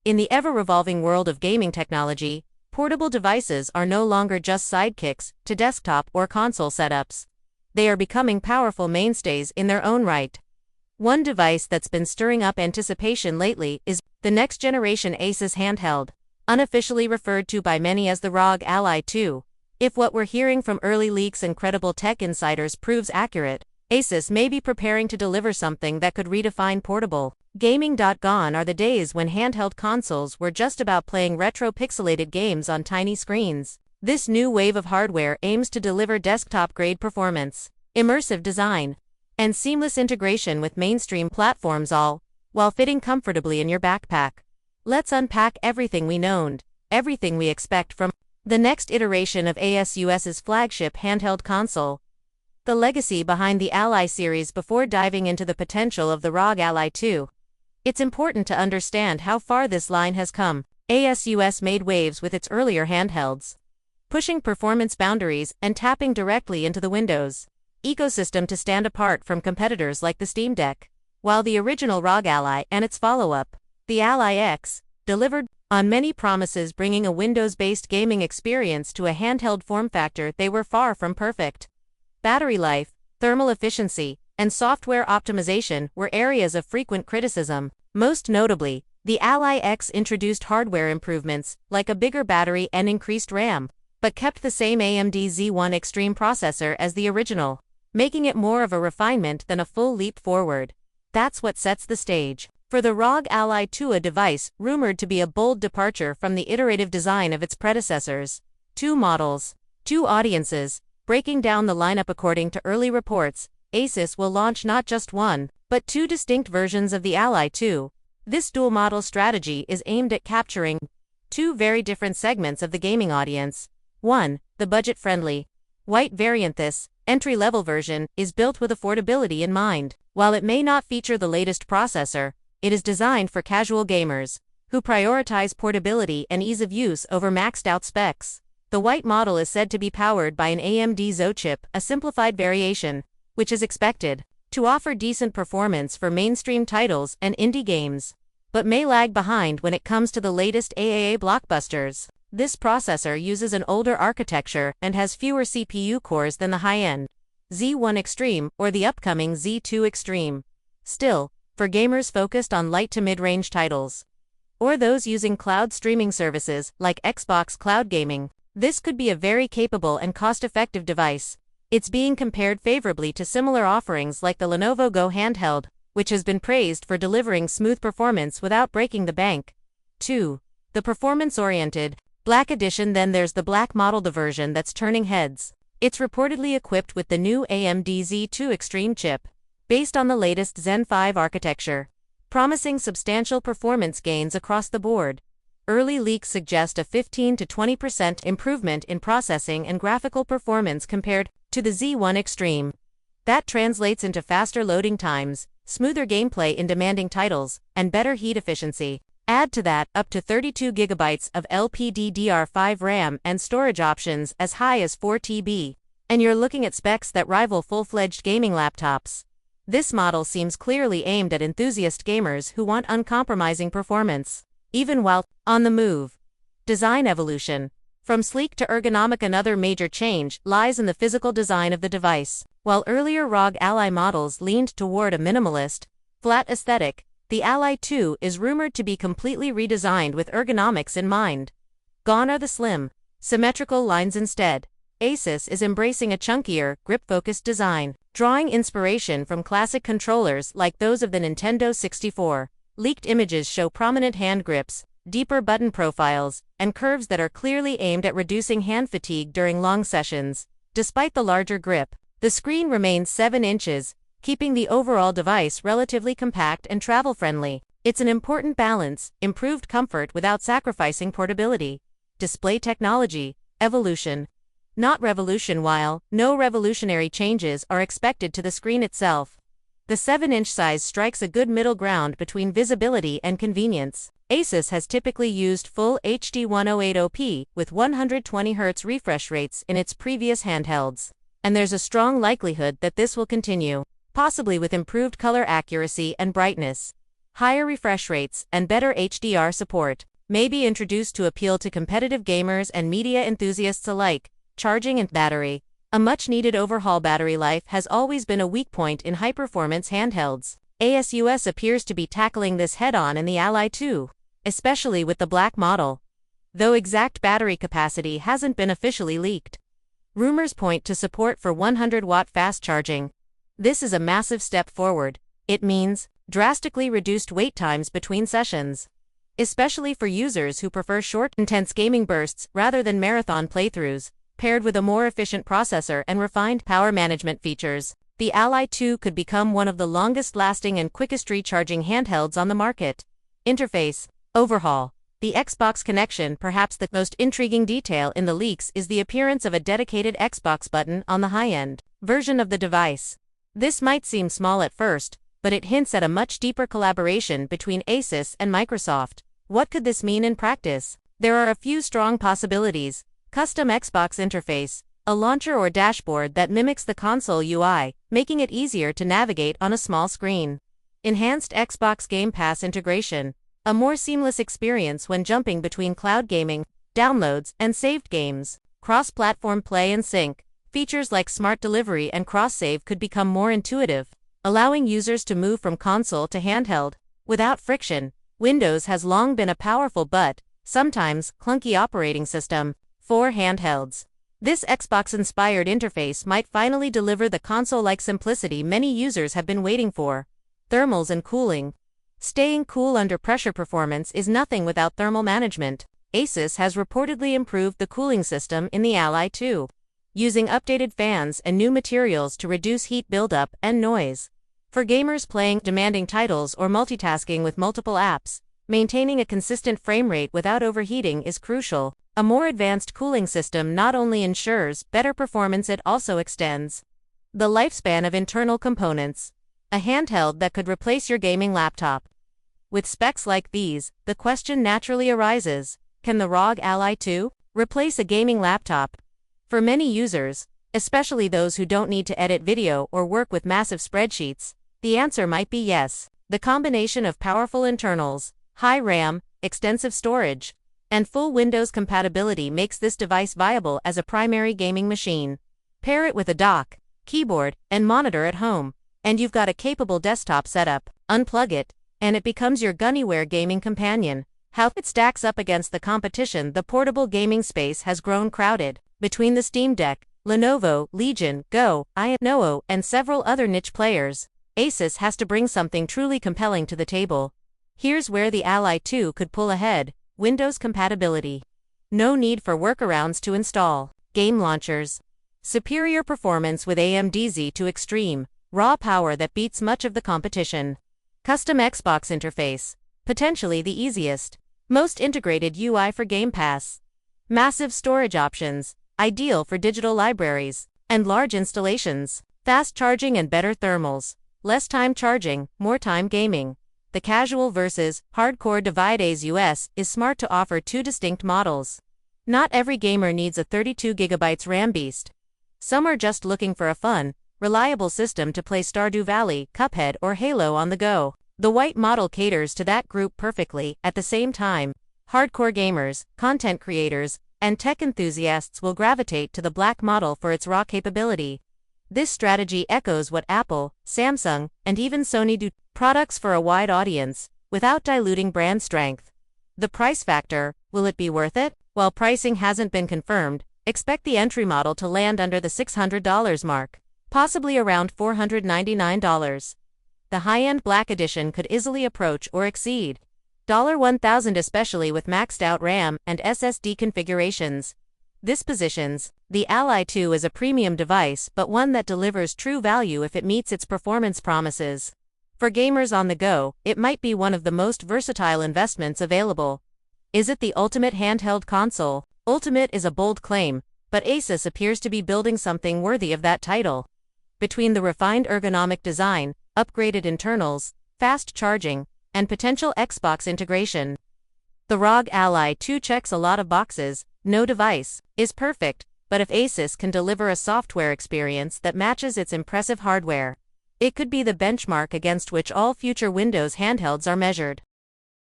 In the ever-revolving world of gaming technology, portable devices are no longer just sidekicks to desktop or console setups. They are becoming powerful mainstays in their own right. One device that's been stirring up anticipation lately is the next-generation ASUS Handheld, unofficially referred to by many as the ROG Ally 2. If what we're hearing from early leaks and credible tech insiders proves accurate, ASUS may be preparing to deliver something that could redefine portable gaming. Gone are the days when handheld consoles were just about playing retro-pixelated games on tiny screens. This new wave of hardware aims to deliver desktop-grade performance, immersive design, and seamless integration with mainstream platforms, all while fitting comfortably in your backpack. Let's unpack everything we know, everything we expect from the next iteration of ASUS's flagship handheld console, the legacy behind the Ally series before diving into the potential of the ROG Ally 2. It's important to understand how far this line has come. ASUS made waves with its earlier handhelds, pushing performance boundaries and tapping directly into the Windows ecosystem to stand apart from competitors like the Steam Deck, while the original ROG Ally and its follow-up, the Ally X, delivered on many promises, bringing a Windows-based gaming experience to a handheld form factor. They were far from perfect. Battery life, thermal efficiency, and software optimization were areas of frequent criticism. Most notably, the Ally X introduced hardware improvements, like a bigger battery and increased RAM, but kept the same AMD Z2 Extreme processor as the original, making it more of a refinement than a full leap forward. That's what sets the stage for the ROG Ally 2, a device rumored to be a bold departure from the iterative design of its predecessors. 2 models, 2 audiences. Breaking down the lineup, according to early reports, ASUS will launch not just one, but 2 distinct versions of the Ally 2. This dual model strategy is aimed at capturing 2 very different segments of the gaming audience. 1. The budget-friendly, white variant. This entry-level version is built with affordability in mind. While it may not feature the latest processor, it is designed for casual gamers who prioritize portability and ease of use over maxed-out specs. The white model is said to be powered by an AMD Z2 chip, a simplified variation, which is expected to offer decent performance for mainstream titles and indie games, but may lag behind when it comes to the latest AAA blockbusters. This processor uses an older architecture and has fewer CPU cores than the high-end Z2 Extreme or the upcoming Z2 Extreme. Still, for gamers focused on light to mid-range titles, or those using cloud streaming services like Xbox Cloud Gaming, this could be a very capable and cost-effective device. It's being compared favorably to similar offerings like the Lenovo Go handheld, which has been praised for delivering smooth performance without breaking the bank. 2. The performance-oriented Black Edition. Then there's the Black model, the version that's turning heads. It's reportedly equipped with the new AMD Z2 Extreme chip, based on the latest Zen 5 architecture, promising substantial performance gains across the board. Early leaks suggest a 15 to 20% improvement in processing and graphical performance compared to the Z2 Extreme. That translates into faster loading times, smoother gameplay in demanding titles, and better heat efficiency. Add to that up to 32 GB of LPDDR5 RAM and storage options as high as 4 TB, and you're looking at specs that rival full-fledged gaming laptops. This model seems clearly aimed at enthusiast gamers who want uncompromising performance, even while on the move. Design evolution. From sleek to ergonomic, another major change lies in the physical design of the device. While earlier ROG Ally models leaned toward a minimalist, flat aesthetic, the Ally 2 is rumored to be completely redesigned with ergonomics in mind. Gone are the slim, symmetrical lines. Instead, ASUS is embracing a chunkier, grip-focused design, drawing inspiration from classic controllers like those of the Nintendo 64. Leaked images show prominent hand grips, deeper button profiles, and curves that are clearly aimed at reducing hand fatigue during long sessions. Despite the larger grip, the screen remains 7 inches, keeping the overall device relatively compact and travel-friendly. It's an important balance, improved comfort without sacrificing portability. Display technology, evolution, not revolution. While no revolutionary changes are expected to the screen itself, the 7-inch size strikes a good middle ground between visibility and convenience. ASUS has typically used full HD 1080p with 120Hz refresh rates in its previous handhelds, and there's a strong likelihood that this will continue, possibly with improved color accuracy and brightness. higher refresh rates, and better HDR support may be introduced to appeal to competitive gamers and media enthusiasts alike. Charging and battery. A much-needed overhaul. Battery life has always been a weak point in high-performance handhelds. ASUS appears to be tackling this head-on in the Ally 2, especially with the black model, though exact battery capacity hasn't been officially leaked. Rumors point to support for 100-watt fast charging. This is a massive step forward. It means drastically reduced wait times between sessions, especially for users who prefer short, intense gaming bursts rather than marathon playthroughs. Paired with a more efficient processor and refined power management features, the Ally 2 could become one of the longest-lasting and quickest recharging handhelds on the market. Interface overhaul. The Xbox connection. Perhaps the most intriguing detail in the leaks is the appearance of a dedicated Xbox button on the high-end version of the device. This might seem small at first, but it hints at a much deeper collaboration between ASUS and Microsoft. What could this mean in practice? There are a few strong possibilities. Custom Xbox interface, a launcher or dashboard that mimics the console UI, making it easier to navigate on a small screen. Enhanced Xbox Game Pass integration, a more seamless experience when jumping between cloud gaming, downloads, and saved games. Cross-platform play and sync. Features like smart delivery and cross-save could become more intuitive, allowing users to move from console to handheld without friction. Windows has long been a powerful but sometimes clunky operating system for handhelds. This Xbox-inspired interface might finally deliver the console-like simplicity many users have been waiting for. Thermals and cooling. Staying cool under pressure. Performance is nothing without thermal management. ASUS has reportedly improved the cooling system in the Ally 2, using updated fans and new materials to reduce heat buildup and noise. For gamers playing demanding titles or multitasking with multiple apps, maintaining a consistent frame rate without overheating is crucial. A more advanced cooling system not only ensures better performance, it also extends the lifespan of internal components. A handheld that could replace your gaming laptop. With specs like these, the question naturally arises, can the ROG Ally 2 replace a gaming laptop? For many users, especially those who don't need to edit video or work with massive spreadsheets, the answer might be yes. The combination of powerful internals, high RAM, extensive storage, and full Windows compatibility makes this device viable as a primary gaming machine. Pair it with a dock, keyboard, and monitor at home, and you've got a capable desktop setup. Unplug it, and it becomes your Gunnyware gaming companion. How it stacks up against the competition. The portable gaming space has grown crowded. Between the Steam Deck, Lenovo, Legion, Go, Noo, and several other niche players, ASUS has to bring something truly compelling to the table. Here's where the Ally 2 could pull ahead. Windows compatibility. No need for workarounds to install. Game launchers. Superior performance with AMD Z2 Extreme. Raw power that beats much of the competition. Custom Xbox interface. Potentially the easiest. Most integrated UI for Game Pass. Massive storage options. Ideal for digital libraries and large installations. Fast charging and better thermals. Less time charging, more time gaming. The casual versus hardcore divide. ASUS is smart to offer two distinct models. Not every gamer needs a 32GB RAM beast. Some are just looking for a fun, reliable system to play Stardew Valley, Cuphead, or Halo on the go. The white model caters to that group perfectly. At the same time, hardcore gamers, content creators, and tech enthusiasts will gravitate to the black model for its raw capability. This strategy echoes what Apple, Samsung, and even Sony do. Products for a wide audience, without diluting brand strength. The price factor, will it be worth it? While pricing hasn't been confirmed, expect the entry model to land under the $600 mark, possibly around $499. The high-end Black Edition could easily approach or exceed $1,000, especially with maxed-out RAM and SSD configurations. This positions the Ally 2 as a premium device, but one that delivers true value if it meets its performance promises. For gamers on the go, it might be one of the most versatile investments available. Is it the ultimate handheld console? Ultimate is a bold claim, but ASUS appears to be building something worthy of that title. Between the refined ergonomic design, upgraded internals, fast charging, and potential Xbox integration, the ROG Ally 2 checks a lot of boxes. No device is perfect, but if ASUS can deliver a software experience that matches its impressive hardware, It could be the benchmark against which all future Windows handhelds are measured.